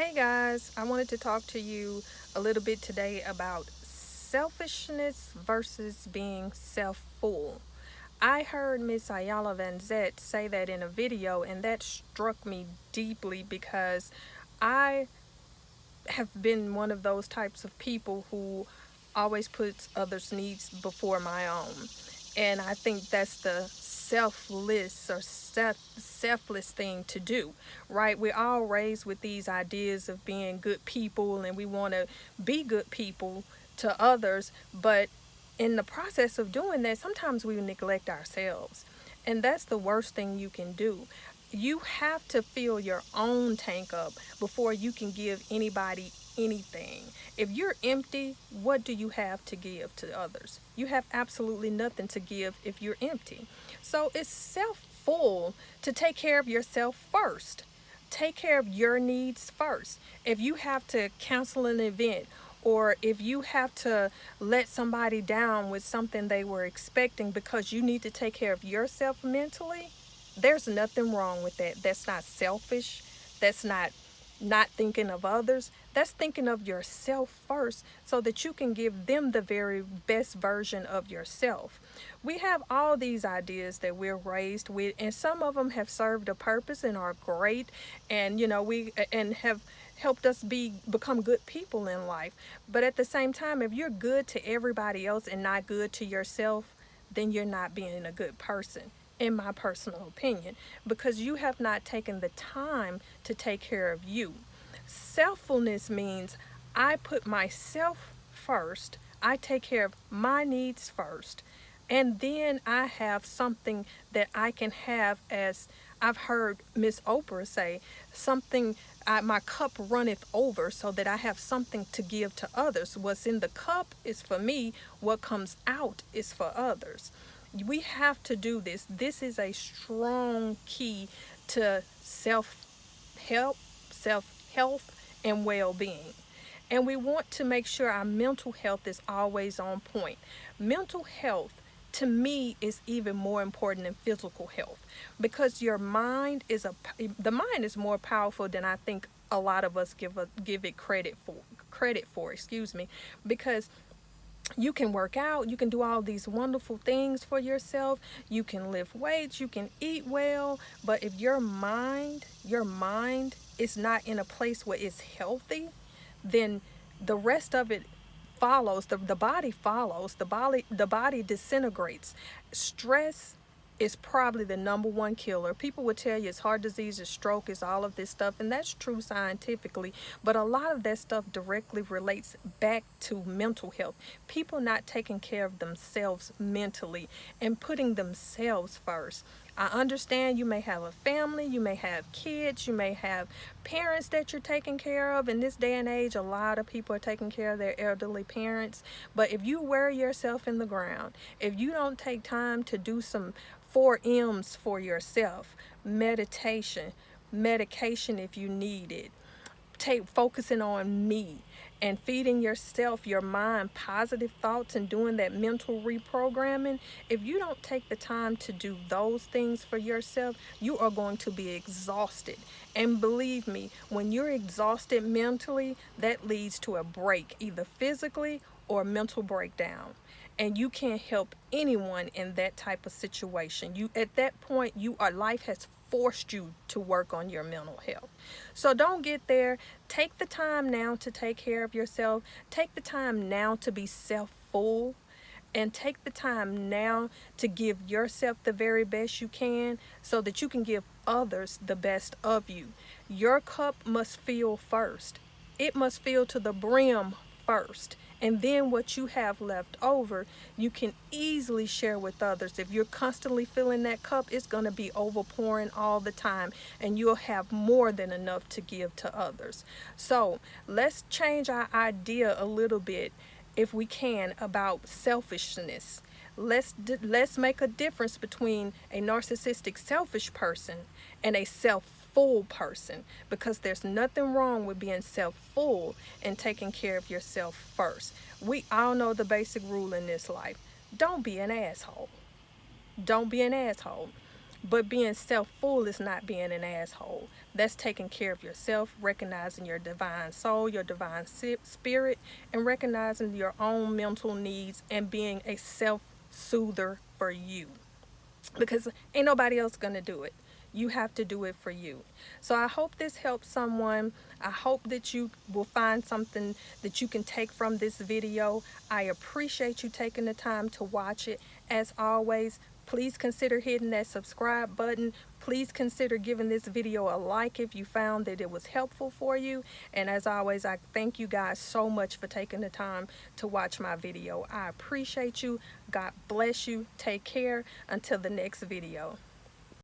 Hey guys, I wanted to talk to you a little bit today about selfishness versus being self-full. I heard Miss Ayala Van Zet say that in a video, and that struck me deeply because I have been one of those types of people who always puts others' needs before my own. And I think that's the selfless or selfless thing to do, right? We're all raised with these ideas of being good people and we want to be good people to others, but in the process of doing that, sometimes we neglect ourselves. And that's the worst thing you can do. You have to fill your own tank up before you can give anybody anything. If you're empty, what do you have to give to others? You have absolutely nothing to give if you're empty. So it's self-full to take care of yourself first. Take care of your needs first. If you have to cancel an event, or if you have to let somebody down with something they were expecting because you need to take care of yourself mentally, there's nothing wrong with that. That's not selfish. That's not thinking of others. That's thinking of yourself first so that you can give them the very best version of yourself. We have all these ideas that we're raised with, and some of them have served a purpose and are great, and we and have helped us become good people in life. But at the same time, if you're good to everybody else and not good to yourself, then you're not being a good person, in my personal opinion, because you have not taken the time to take care of you. Selffulness means I put myself first, I take care of my needs first, and then I have something that I can have, as I've heard Miss Oprah say, something, my cup runneth over, so that I have something to give to others. What's in the cup is for me, what comes out is for others. We have to do this. This is a strong key to self-help, self-health, and well-being. And we want to make sure our mental health is always on point. Mental health, to me, is even more important than physical health, because your mind is the mind is more powerful than I think a lot of us give it credit for, excuse me, because you can work out, you can do all these wonderful things for yourself, you can lift weights, you can eat well, but if your mind is not in a place where it's healthy, then the rest of it follows. The body follows. The body disintegrates. Stress is probably the number one killer. People will tell you it's heart disease, it's stroke, it's all of this stuff, and that's true scientifically, but a lot of that stuff directly relates back to mental health. People not taking care of themselves mentally and putting themselves first. I understand you may have a family, you may have kids, you may have parents that you're taking care of. In this day and age, a lot of people are taking care of their elderly parents. But if you wear yourself in the ground, if you don't take time to do some 4 M's for yourself: meditation, medication if you need it, focusing on me, and feeding yourself, your mind, positive thoughts, and doing that mental reprogramming. If you don't take the time to do those things for yourself, you are going to be exhausted. And believe me, when you're exhausted mentally, that leads to a break, either physically or mental breakdown. And you can't help anyone in that type of situation. You, at that point, life has forced you to work on your mental health. So don't get there. Take the time now to take care of yourself. Take the time now to be self-full, and take the time now to give yourself the very best you can so that you can give others the best of you. Your cup must fill first. It must fill to the brim first. And then what you have left over, you can easily share with others. If you're constantly filling that cup, it's going to be overpouring all the time, and you'll have more than enough to give to others. So let's change our idea a little bit, if we can, about selfishness. Let's make a difference between a narcissistic selfish person and a self-full person, because there's nothing wrong with being self-full and taking care of yourself first. We all know the basic rule in this life: don't be an asshole. Don't be an asshole. But being self-full is not being an asshole. That's taking care of yourself, recognizing your divine soul, your divine spirit, and recognizing your own mental needs and being a self-soother for you, because ain't nobody else gonna do it. You have to do it for you. So I hope this helps someone. I hope that you will find something that you can take from this video. I appreciate you taking the time to watch it. As always, please consider hitting that subscribe button. Please consider giving this video a like if you found that it was helpful for you. And as always, I thank you guys so much for taking the time to watch my video. I appreciate you. God bless you. Take care. Until the next video.